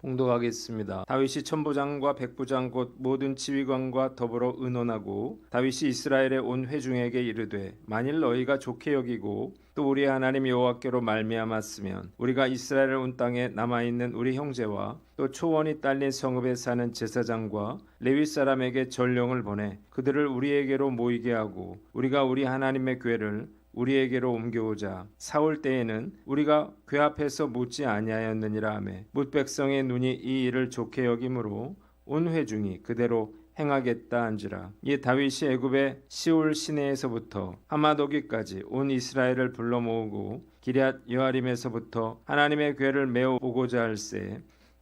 봉독하겠습니다. 다윗이 천부장과 백부장 곧 모든 지휘관과 더불어 의논하고 다윗이 이스라엘의 온 회중에게 이르되 만일 너희가 좋게 여기고 또 우리 하나님 여호와께로 말미암았으면 우리가 이스라엘 온 땅에 남아있는 우리 형제와 또 초원이 딸린 성읍에 사는 제사장과 레위 사람에게 전령을 보내 그들을 우리에게로 모이게 하고 우리가 우리 하나님의 궤를 우리에게로 옮겨오자. 사울 때에는 우리가 궤 앞에서 묻지 아니하였느니라 하며 뭇 백성의 눈이 이 일을 좋게 여김으로 온 회중이 그대로 행하겠다 한지라. 이에 다윗이 애굽의 시올 시내에서부터 하마도기까지 온 이스라엘을 불러 모으고 기럇 여아림에서부터 하나님의 궤를 메어 오고자 할세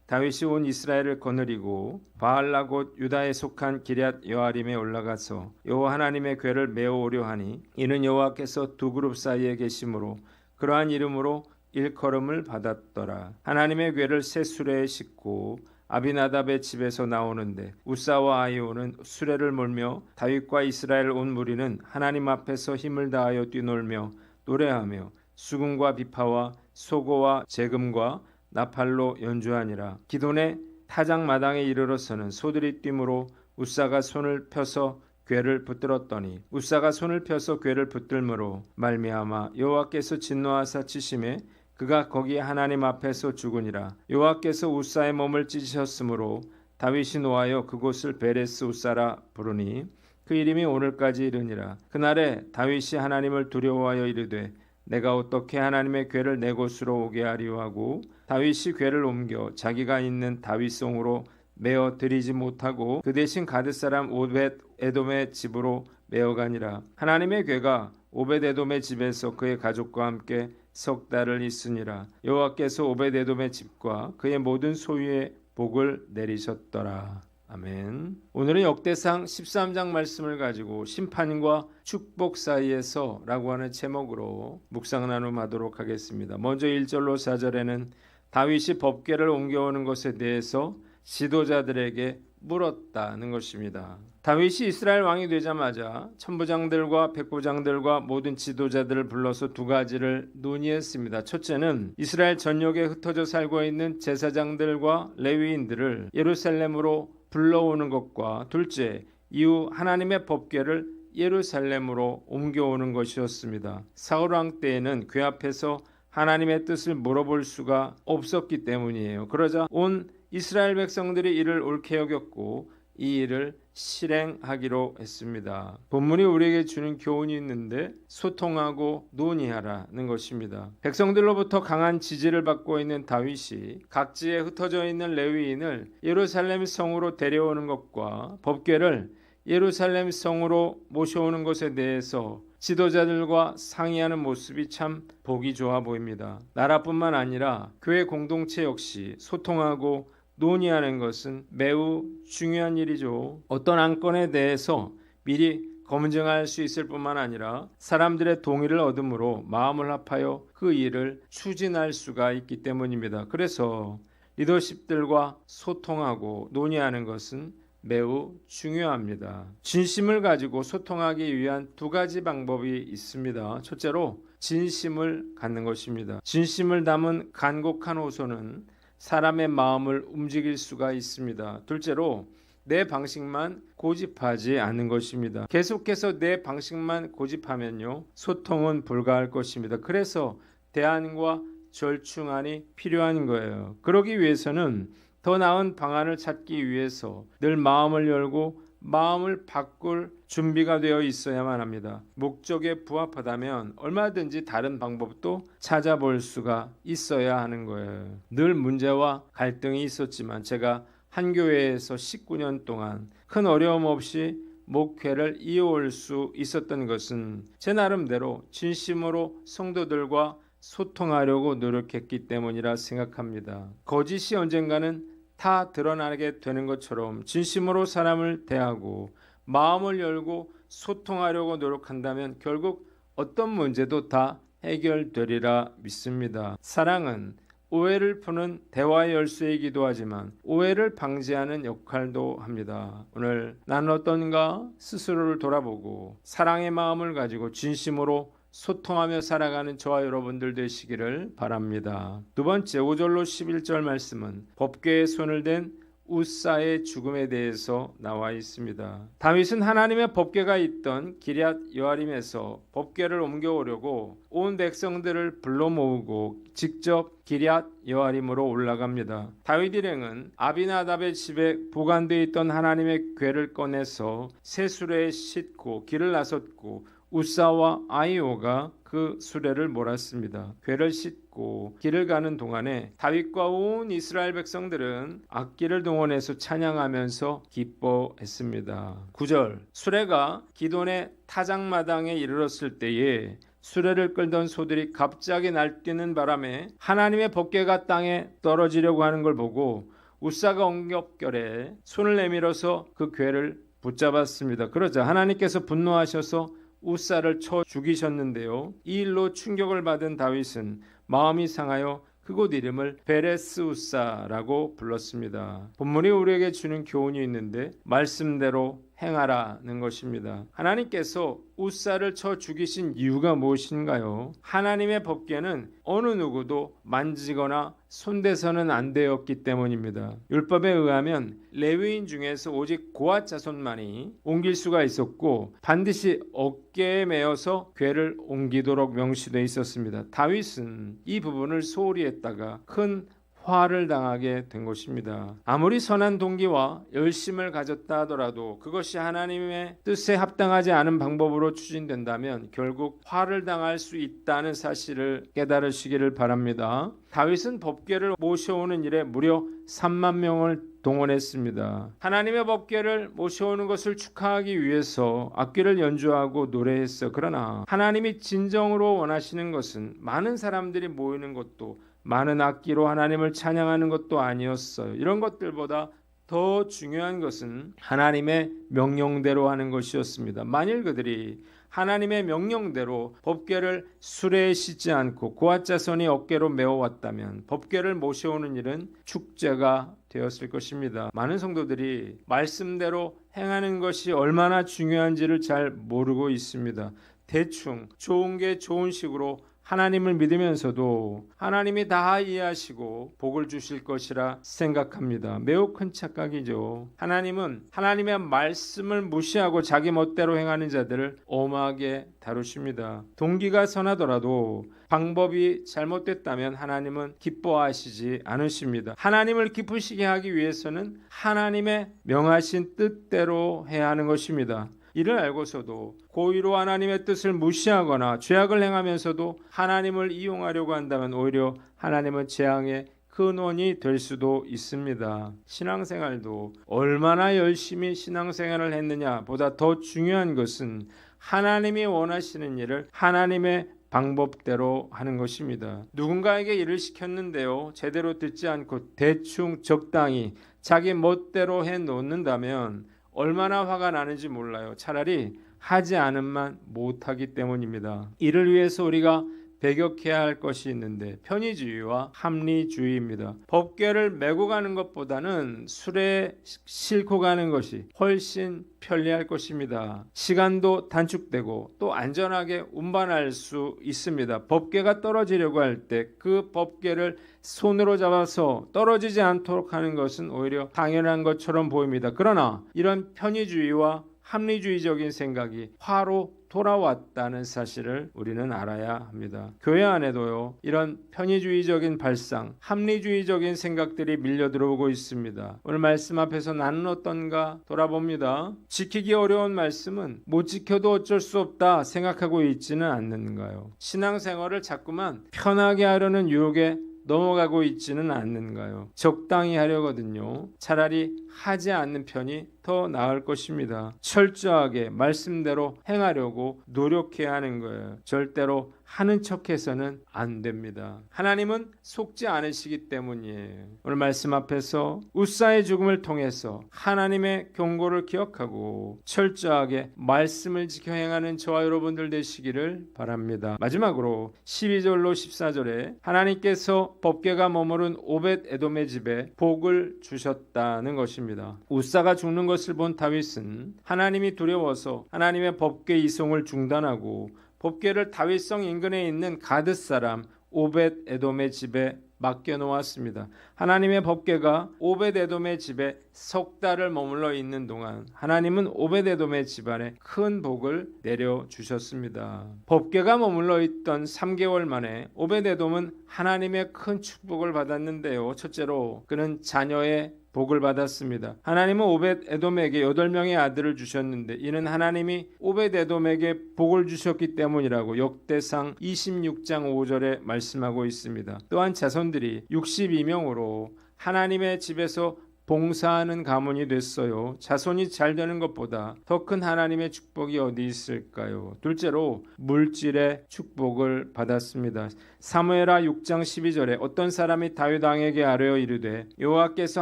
다윗이 온 이스라엘을 거느리고 바알라 곧 유다에 속한 기럇 여아림에 올라가서 여호와 하나님의 궤를 메어 오려 하니 이는 여호와께서 두 그룹 사이에 계심으로 그러한 이름으로 일컬음을 받았더라. 하나님의 궤를 새 수레에 싣고 아비나답의 집에서 나오는데 우사와 아히오는 수레를 몰며 다윗과 이스라엘 온 무리는 하나님 앞에서 힘을 다하여 뛰놀며 노래하며 수금과 비파와 소고와 재금과 나팔로 연주하니라. 기돈의 타작마당에 이르러서는 소들이 뛰므로 우사가 손을 펴서 궤를 붙들었더니 우사가 손을 펴서 궤를 붙들므로 말미암아 여호와께서 진노하사 치심에 그가 거기 하나님 앞에서 죽으니라. 여호와께서 우사의 몸을 찢으셨으므로 다윗이 노하여 그곳을 베레스 우사라 부르니 그 이름이 오늘까지 이르니라. 그날에 다윗이 하나님을 두려워하여 이르되 내가 어떻게 하나님의 궤를 내 곳으로 오게 하리요 하고 다윗이 궤를 옮겨 자기가 있는 다윗성으로 메어 들이지 못하고 그 대신 가드 사람 오벳 에돔의 집으로 메어가니라. 하나님의 궤가 오벳 에돔의 집에서 그의 가족과 함께 석 달을 있으니라. 여호와께서 오벳 에돔의 집과 그의 모든 소유의 복을 내리셨더라. 아멘. 오늘은 역대상 13장 말씀을 가지고 심판과 축복 사이에서 라고 하는 제목으로 묵상 나눔하도록 하겠습니다. 먼저 1절로 4절에는 다윗이 법궤를 옮겨오는 것에 대해서 지도자들에게 물었다는 것입니다. 다윗이 이스라엘 왕이 되자마자 천부장들과 백부장들과 모든 지도자들을 불러서 두 가지를 논의했습니다. 첫째는 이스라엘 전역에 흩어져 살고 있는 제사장들과 레위인들을 예루살렘으로 불러오는 것과 둘째, 이후 하나님의 법궤를 예루살렘으로 옮겨오는 것이었습니다. 사울 왕 때에는 궤 앞에서 하나님의 뜻을 물어볼 수가 없었기 때문이에요. 그러자 온 이스라엘 백성들이 이를 옳게 여겼고 이 일을 실행하기로 했습니다. 본문이 우리에게 주는 교훈이 있는데 소통하고 논의하라는 것입니다. 백성들로부터 강한 지지를 받고 있는 다윗이 각지에 흩어져 있는 레위인을 예루살렘 성으로 데려오는 것과 법궤를 예루살렘 성으로 모셔오는 것에 대해서 지도자들과 상의하는 모습이 참 보기 좋아 보입니다. 나라뿐만 아니라 교회 공동체 역시 소통하고 논의하는 것은 매우 중요한 일이죠. 어떤 안건에 대해서 미리 검증할 수 있을 뿐만 아니라 사람들의 동의를 얻음으로 마음을 합하여 그 일을 추진할 수가 있기 때문입니다. 그래서 리더십들과 소통하고 논의하는 것은 매우 중요합니다. 진심을 가지고 소통하기 위한 두 가지 방법이 있습니다. 첫째로 진심을 갖는 것입니다. 진심을 담은 간곡한 호소는 사람의 마음을 움직일 수가 있습니다. 둘째로 내 방식만 고집하지 않는 것입니다. 계속해서 내 방식만 고집하면요, 소통은 불가할 것입니다. 그래서 대안과 절충안이 필요한 거예요. 그러기 위해서는 더 나은 방안을 찾기 위해서 늘 마음을 열고 마음을 바꿀 준비가 되어 있어야만 합니다. 목적에 부합하다면 얼마든지 다른 방법도 찾아볼 수가 있어야 하는 거예요. 늘 문제와 갈등이 있었지만 제가 한 교회에서 19년 동안 큰 어려움 없이 목회를 이어올 수 있었던 것은 제 나름대로 진심으로 성도들과 소통하려고 노력했기 때문이라 생각합니다. 거짓이 언젠가는 다 드러나게 되는 것처럼 진심으로 사람을 대하고 마음을 열고 소통하려고 노력한다면 결국 어떤 문제도 다 해결되리라 믿습니다. 사랑은 오해를 푸는 대화의 열쇠이기도 하지만 오해를 방지하는 역할도 합니다. 오늘 나는 어떤가 스스로를 돌아보고 사랑의 마음을 가지고 진심으로 소통하며 살아가는 저와 여러분들 되시기를 바랍니다. 두 번째 5절로 11절 말씀은 법궤에 손을 댄 우사의 죽음에 대해서 나와 있습니다. 다윗은 하나님의 법궤가 있던 기럇 여아림에서 법궤를 옮겨오려고 온 백성들을 불러 모으고 직접 기럇 여아림으로 올라갑니다. 다윗 일행은 아비나답의 집에 보관되어 있던 하나님의 궤를 꺼내서 새 수레에 싣고 길을 나섰고 우사와 아이오가 그 수레를 몰았습니다. 궤를 싣고 길을 가는 동안에 다윗과 온 이스라엘 백성들은 악기를 동원해서 찬양하면서 기뻐했습니다. 9절 수레가 기돈의 타작마당에 이르렀을 때에 수레를 끌던 소들이 갑자기 날뛰는 바람에 하나님의 법궤가 땅에 떨어지려고 하는 걸 보고 우사가 엉겹결에 손을 내밀어서 그 궤를 붙잡았습니다. 그러자 하나님께서 분노하셔서 우사를 쳐 죽이셨는데요. 이 일로 충격을 받은 다윗은 마음이 상하여 그곳 이름을 베레스 우사라고 불렀습니다. 본문이 우리에게 주는 교훈이 있는데 말씀대로 행하라는 것입니다. 하나님께서 우사를 쳐 죽이신 이유가 무엇인가요? 하나님의 법궤는 어느 누구도 만지거나 손대서는 안 되었기 때문입니다. 율법에 의하면 레위인 중에서 오직 고앗 자손만이 옮길 수가 있었고 반드시 어깨에 메어서 궤를 옮기도록 명시되어 있었습니다. 다윗은 이 부분을 소홀히 했다가 큰 화를 당하게 된 것입니다. 아무리 선한 동기와 열심을 가졌다 하더라도 그것이 하나님의 뜻에 합당하지 않은 방법으로 추진된다면 결국 화를 당할 수 있다는 사실을 깨달으시기를 바랍니다. 다윗은 법궤를 모셔오는 일에 무려 3만 명을 동원했습니다. 하나님의 법궤를 모셔오는 것을 축하하기 위해서 악기를 연주하고 노래했어. 그러나 하나님이 진정으로 원하시는 것은 많은 사람들이 모이는 것도 많은 악기로 하나님을 찬양하는 것도 아니었어요. 이런 것들보다 더 중요한 것은 하나님의 명령대로 하는 것이었습니다. 만일 그들이 하나님의 명령대로 법궤를 수레에 싣지 않고 고앗 자손이 어깨로 메어왔다면 법궤를 모셔오는 일은 축제가 되었을 것입니다. 많은 성도들이 말씀대로 행하는 것이 얼마나 중요한지를 잘 모르고 있습니다. 대충 좋은 게 좋은 식으로 하나님을 믿으면서도 하나님이 다 이해하시고 복을 주실 것이라 생각합니다. 매우 큰 착각이죠. 하나님은 하나님의 말씀을 무시하고 자기 멋대로 행하는 자들을 엄하게 다루십니다. 동기가 선하더라도 방법이 잘못됐다면 하나님은 기뻐하시지 않으십니다. 하나님을 기쁘시게 하기 위해서는 하나님의 명하신 뜻대로 해야 하는 것입니다. 이를 알고서도 고의로 하나님의 뜻을 무시하거나 죄악을 행하면서도 하나님을 이용하려고 한다면 오히려 하나님은 재앙의 근원이 될 수도 있습니다. 신앙생활도 얼마나 열심히 신앙생활을 했느냐 보다 더 중요한 것은 하나님이 원하시는 일을 하나님의 방법대로 하는 것입니다. 누군가에게 일을 시켰는데요. 제대로 듣지 않고 대충 적당히 자기 멋대로 해 놓는다면 얼마나 화가 나는지 몰라요. 차라리 하지 않음만 못하기 때문입니다. 이를 위해서 우리가 배격해야 할 것이 있는데 편의주의와 합리주의입니다. 법궤를 메고 가는 것보다는 수레에 싣고 가는 것이 훨씬 편리할 것입니다. 시간도 단축되고 또 안전하게 운반할 수 있습니다. 법궤가 떨어지려고 할 때 그 법궤를 손으로 잡아서 떨어지지 않도록 하는 것은 오히려 당연한 것처럼 보입니다. 그러나 이런 편의주의와 합리주의적인 생각이 화로 돌아왔다는 사실을 우리는 알아야 합니다. 교회 안에도요, 이런 편의주의적인 발상, 합리주의적인 생각들이 밀려 들어오고 있습니다. 오늘 말씀 앞에서 나는 어떤가 돌아봅니다. 지키기 어려운 말씀은 못 지켜도 어쩔 수 없다 생각하고 있지는 않는가요? 신앙생활을 자꾸만 편하게 하려는 유혹에 넘어가고 있지는 않는가요? 적당히 하려거든요. 차라리 하지 않는 편이 더 나을 것입니다. 철저하게 말씀대로 행하려고 노력해야 하는 거예요. 절대로 하는 척해서는 안 됩니다. 하나님은 속지 않으시기 때문이에요. 오늘 말씀 앞에서 우사의 죽음을 통해서 하나님의 경고를 기억하고 철저하게 말씀을 지켜 행하는 저와 여러분들 되시기를 바랍니다. 마지막으로 12절로 14절에 하나님께서 법궤가 머무른 오벳 에돔의 집에 복을 주셨다는 것입니다. 우사가 죽는 것을 본 다윗은 하나님이 두려워서 하나님의 법궤 이송을 중단하고 법궤를 다윗성 인근에 있는 가드 사람 오벳 에돔의 집에 맡겨놓았습니다. 하나님의 법궤가 오벳 에돔의 집에 석 달을 머물러 있는 동안 하나님은 오벳 에돔의 집안에 큰 복을 내려주셨습니다. 법궤가 머물러 있던 3개월 만에 오벳 에돔은 하나님의 큰 축복을 받았는데요. 첫째로 그는 자녀의 복을 받았습니다. 하나님은 오벳 에돔에게 8명의 아들을 주셨는데 이는 하나님이 오벳 에돔에게 복을 주셨기 때문이라고 역대상 26장 5절에 말씀하고 있습니다. 또한 자손들이 62명으로 하나님의 집에서 봉사하는 가문이 됐어요. 자손이 잘 되는 것보다 더 큰 하나님의 축복이 어디 있을까요? 둘째로 물질의 축복을 받았습니다. 사무엘하 6장 12절에 어떤 사람이 다윗 왕에게 아뢰어 이르되 여호와께서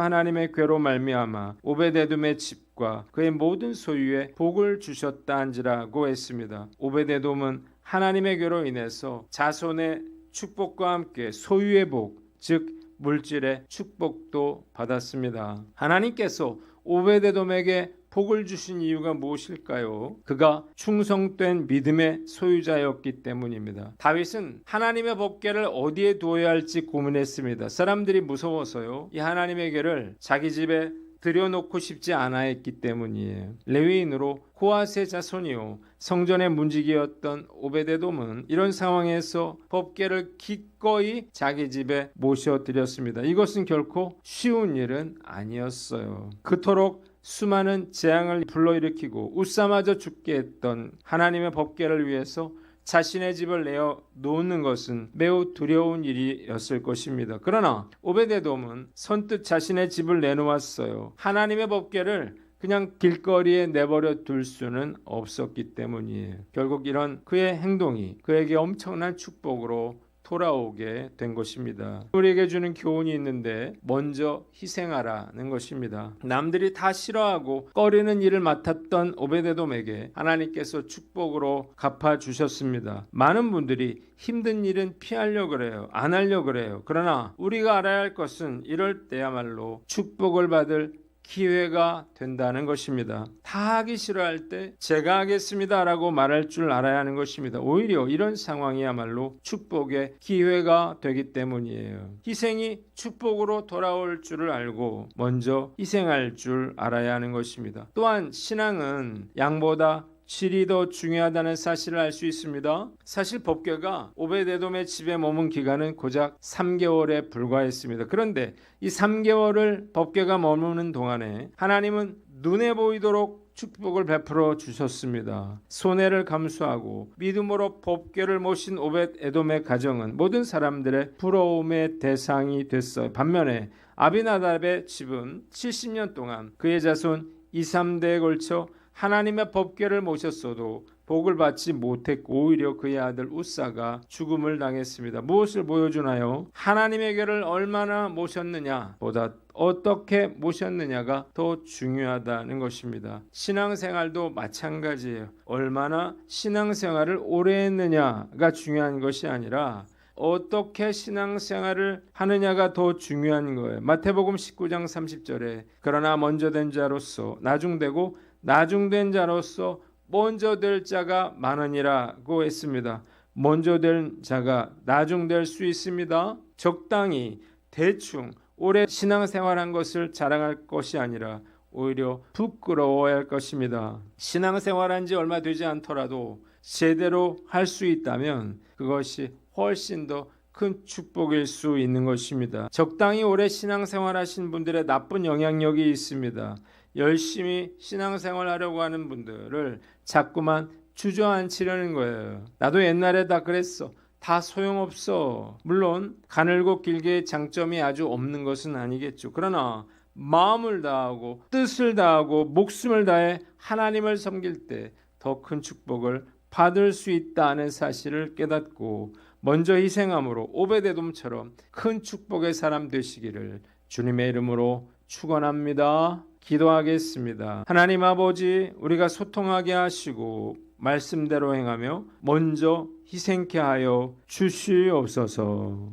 하나님의 궤로 말미암아 오벳에돔의 집과 그의 모든 소유에 복을 주셨다 한지라고 했습니다. 오벳에돔은 하나님의 궤로 인해서 자손의 축복과 함께 소유의 복, 즉 물질의 축복도 받았습니다. 하나님께서 오벳에돔에게 복을 주신 이유가 무엇일까요? 그가 충성된 믿음의 소유자였기 때문입니다. 다윗은 하나님의 법궤를 어디에 두어야 할지 고민했습니다. 사람들이 무서워서요. 이 하나님의 궤를 자기 집에 들여놓고 싶지 않아 했기 때문이에요. 레위인으로 고아세 자손이요 성전의 문지기였던 오벳에돔은 이런 상황에서 법궤를 기꺼이 자기 집에 모셔드렸습니다. 이것은 결코 쉬운 일은 아니었어요. 그토록 수많은 재앙을 불러일으키고 우사마저 죽게 했던 하나님의 법궤를 위해서 자신의 집을 내어 놓는 것은 매우 두려운 일이었을 것입니다. 그러나 오벳에돔은 선뜻 자신의 집을 내놓았어요. 하나님의 법궤를 그냥 길거리에 내버려 둘 수는 없었기 때문이에요. 결국 이런 그의 행동이 그에게 엄청난 축복으로 돌아오게 된 것입니다. 우리에게 주는 교훈이 있는데 먼저 희생하라는 것입니다. 남들이 다 싫어하고 꺼리는 일을 맡았던 오벳에돔에게 하나님께서 축복으로 갚아주셨습니다. 많은 분들이 힘든 일은 피하려고 그래요. 안 하려고 그래요. 그러나 우리가 알아야 할 것은 이럴 때야말로 축복을 받을 기회가 된다는 것입니다. 다 하기 싫어할 때 제가 하겠습니다 라고 말할 줄 알아야 하는 것입니다. 오히려 이런 상황이야말로 축복의 기회가 되기 때문이에요. 희생이 축복으로 돌아올 줄을 알고 먼저 희생할 줄 알아야 하는 것입니다. 또한 신앙은 양보다 질이 더 중요하다는 사실을 알 수 있습니다. 사실 법궤가 오벳에돔의 집에 머문 기간은 고작 3개월에 불과했습니다. 그런데 이 3개월을 법궤가 머무는 동안에 하나님은 눈에 보이도록 축복을 베풀어 주셨습니다. 손해를 감수하고 믿음으로 법궤를 모신 오벳에돔의 가정은 모든 사람들의 부러움의 대상이 됐어요. 반면에 아비나답의 집은 70년 동안 그의 자손 2, 3대에 걸쳐 하나님의 법궤를 모셨어도 복을 받지 못했고 오히려 그의 아들 우사가 죽음을 당했습니다. 무엇을 보여주나요? 하나님의 궤를 얼마나 모셨느냐 보다 어떻게 모셨느냐가 더 중요하다는 것입니다. 신앙생활도 마찬가지예요. 얼마나 신앙생활을 오래 했느냐가 중요한 것이 아니라 어떻게 신앙생활을 하느냐가 더 중요한 거예요. 마태복음 19장 30절에 그러나 먼저 된 자로서 나중되고 나중된 자로서 먼저 될 자가 많으니라고 했습니다. 먼저 될 자가 나중될 수 있습니다. 적당히 대충 오래 신앙생활한 것을 자랑할 것이 아니라 오히려 부끄러워야 할 것입니다. 신앙생활한 지 얼마 되지 않더라도 제대로 할 수 있다면 그것이 훨씬 더 큰 축복일 수 있는 것입니다. 적당히 오래 신앙생활하신 분들의 나쁜 영향력이 있습니다. 열심히 신앙생활 하려고 하는 분들을 자꾸만 주저앉히려는 거예요. 나도 옛날에 다 그랬어. 다 소용없어. 물론 가늘고 길게의 장점이 아주 없는 것은 아니겠죠. 그러나 마음을 다하고 뜻을 다하고 목숨을 다해 하나님을 섬길 때 더 큰 축복을 받을 수 있다는 사실을 깨닫고 먼저 희생함으로 오벳에돔처럼 큰 축복의 사람 되시기를 주님의 이름으로 축원합니다. 기도하겠습니다. 하나님 아버지, 우리가 소통하게 하시고 말씀대로 행하며 먼저 희생케 하여 주시옵소서.